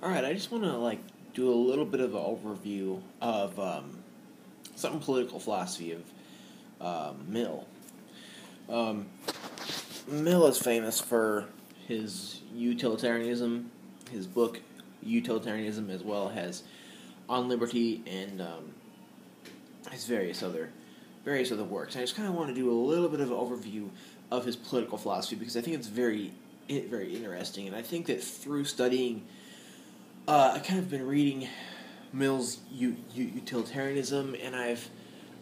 All right, I just want to do a little bit of an overview of some political philosophy of Mill. Um, Mill is famous for his utilitarianism, his book Utilitarianism, as well as On Liberty and his various other works. And I just kind of want to do a little bit of an overview of his political philosophy because I think it's very interesting, and I think that through studying. I kind of been reading Mill's utilitarianism, and I've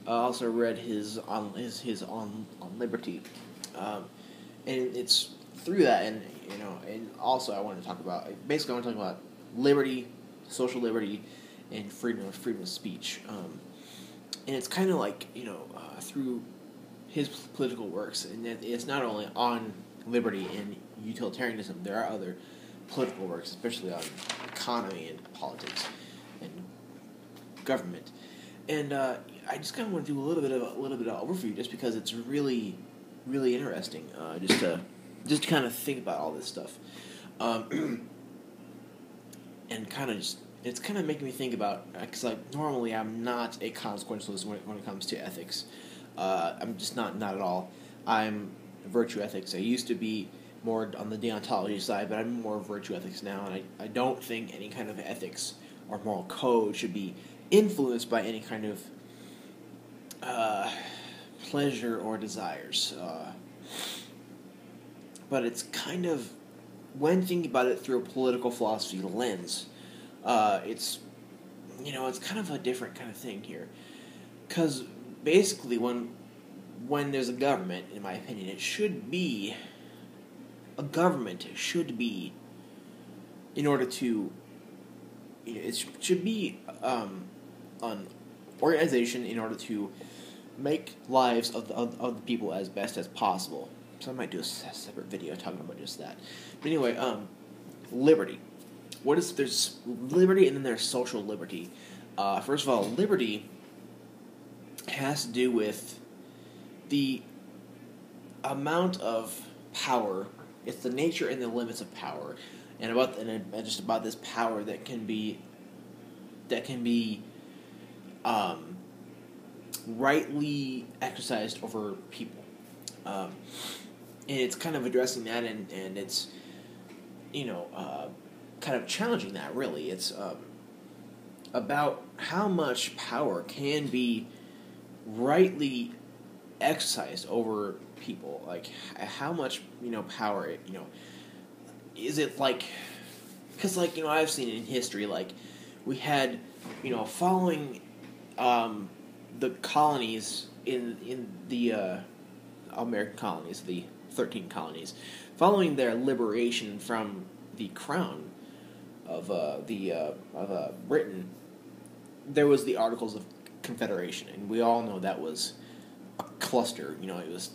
also read his on liberty, and it's through that, and also I want to talk about liberty, social liberty, and freedom of speech, and it's kind of through his political works, and it's not only on liberty and utilitarianism. There are other political works, especially on economy and politics and government. And I just kind of want to do a little bit of overview, just because it's really, really interesting. Just to kind of think about all this stuff, and kind of just it's kind of making me think about, because normally I'm not a consequentialist when it comes to ethics. I'm just not at all. I'm virtue ethics. I used to be more on the deontology side, but I'm more virtue ethics now, and I don't think any kind of ethics or moral code should be influenced by any kind of pleasure or desires. But it's kind of, when thinking about it through a political philosophy lens, it's kind of a different kind of thing here. Because basically when there's a government, in my opinion, a government should be, in order to, it should be an organization in order to make lives of the people as best as possible. So I might do a separate video talking about just that. But anyway, liberty. There's liberty, and then there's social liberty. First of all, liberty has to do with the amount of power. It's the nature and the limits of power, and just about this power that can be rightly exercised over people, and it's kind of addressing that, and it's kind of challenging that. Really, it's about how much power can be rightly exercised over people, how much power is it, because I've seen it in history, we had following the colonies in the American colonies, the 13 colonies, following their liberation from the crown of Britain. There was the Articles of Confederation, and we all know that was a cluster. It was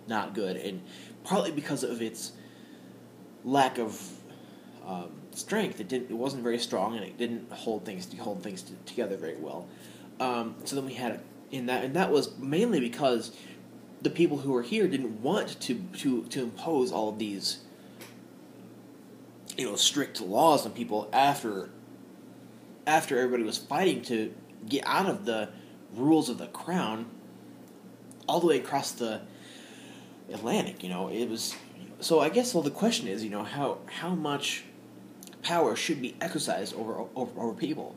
not good, and partly because of its lack of strength, it wasn't very strong, and it didn't hold things together very well. So then we had and that was mainly because the people who were here didn't want to impose all of these strict laws on people after everybody was fighting to get out of the rules of the crown all the way across the Atlantic. It was, so I guess the question is, how much power should be exercised over people,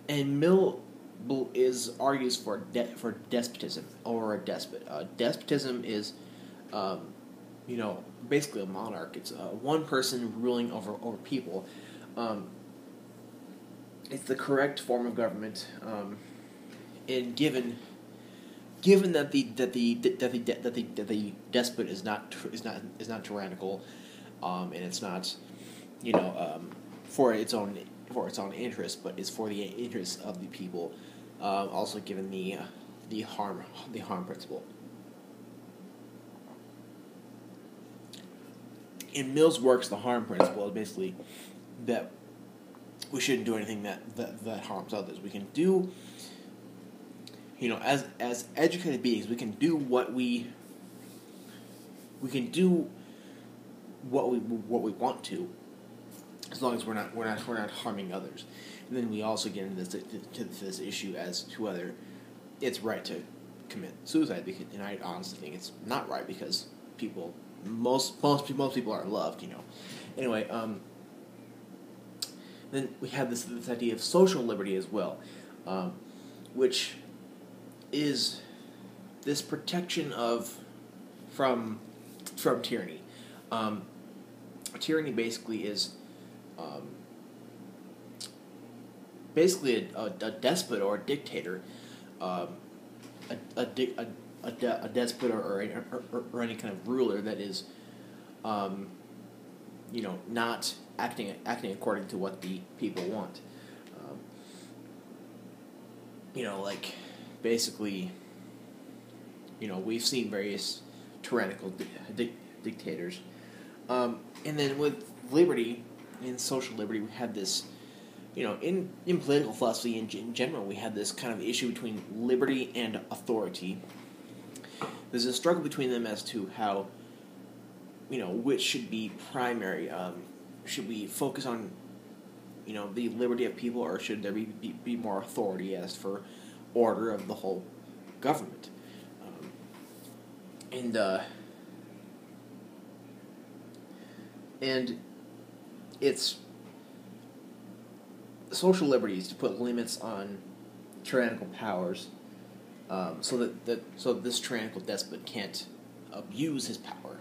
and Mill argues for despotism over a despot. Despotism is, basically a monarch. It's one person ruling over people. It's the correct form of government, and given that the despot is not tyrannical, and it's not for its own interest, but is for the interests of the people. Also, given the harm principle. In Mill's works, the harm principle is basically that we shouldn't do anything that harms others. We can do, as educated beings, we can do what we want to, as long as we're not harming others. And then we also get into this issue as to whether it's right to commit suicide. Because, and I honestly think it's not right, because most people are loved. Anyway, then we have this idea of social liberty as well, which is this protection from tyranny. Tyranny basically is basically a despot or a dictator, a despot or any kind of ruler that is, not acting according to what the people want. Like basically, we've seen various tyrannical dictators, and then with liberty, in social liberty, we have this. In political philosophy in general, we have this kind of issue between liberty and authority. There's a struggle between them as to how, which should be primary. Should we focus on, the liberty of people, or should there be more authority as for order of the whole government? And it's social liberties to put limits on tyrannical powers, so this tyrannical despot can't abuse his power.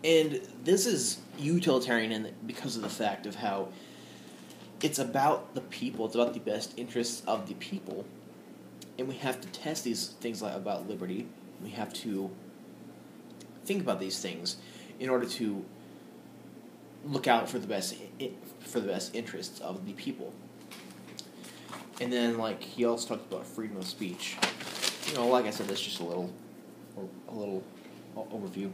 And this is utilitarian because of the fact of how it's about the people, it's about the best interests of the people, and we have to test these things about liberty. We have to think about these things in order to look out for the best interests of the people. And then, he also talked about freedom of speech. Like I said, that's just a little overview.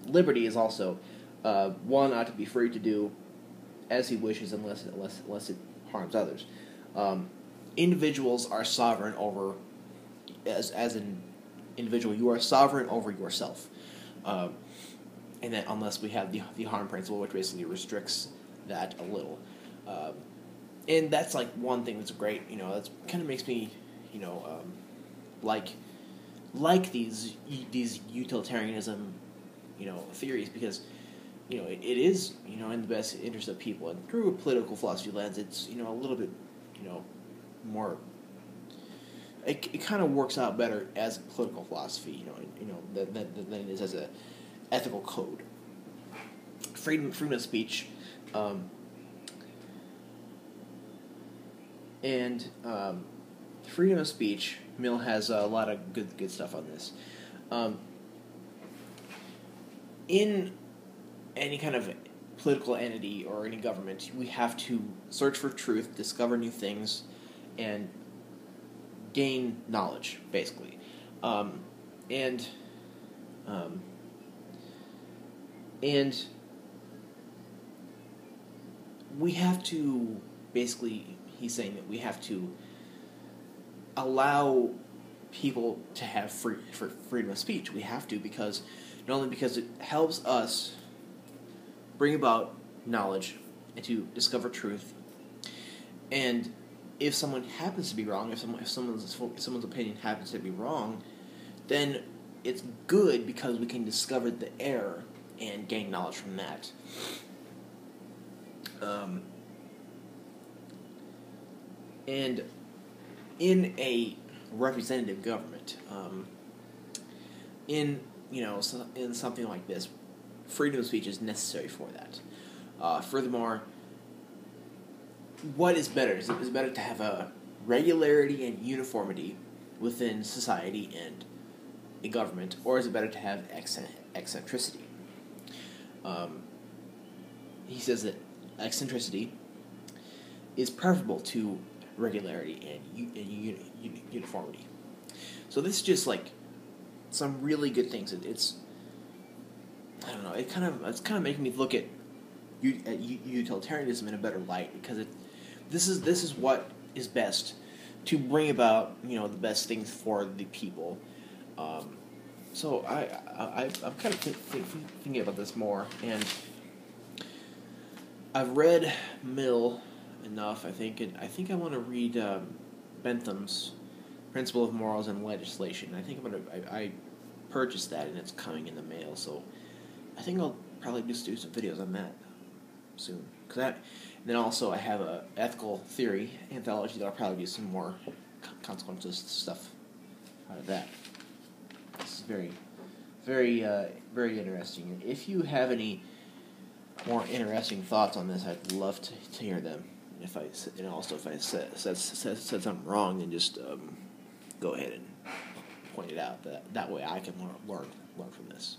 Liberty is also one ought to be free to do as he wishes unless it harms others. Individuals are sovereign over, as an individual, you are sovereign over yourself. And then unless we have the harm principle, which basically restricts that a little. And that's one thing that's great, that kind of makes me, like these utilitarianism, theories, because, it is, in the best interest of people. And through a political philosophy lens, it's, a little bit, more, it kind of works out better as a political philosophy, than it is as a ethical code. Freedom of speech, and freedom of speech. Mill has a lot of good stuff on this. In any kind of political entity or any government, we have to search for truth, discover new things, and gain knowledge, basically. And we have to, basically, he's saying that we have to allow people to have freedom of speech. We have to, because not only because it helps us bring about knowledge and to discover truth, and if someone happens to be wrong, if someone's opinion happens to be wrong, then it's good because we can discover the error and gain knowledge from that. And in a representative government, in something like this, freedom of speech is necessary for that. Furthermore, what is better? Is it better to have a regularity and uniformity within society and a government, or is it better to have eccentricity? He says that eccentricity is preferable to regularity and uniformity. So this is just some really good things. It's I don't know. It's kind of making me look at utilitarianism in a better light, because this is what is best to bring about the best things for the people, So I'm kind of thinking about this more, and I've read Mill enough. I think I want to read Bentham's Principle of Morals and Legislation. I think I purchased that, and it's coming in the mail. So I think I'll probably just do some videos on that soon. And then also I have a ethical theory anthology that I'll probably do some more consequences stuff out of that. This is very, very interesting. If you have any more interesting thoughts on this, I'd love to hear them. If I said something wrong, then just go ahead and point it out. That way I can learn from this.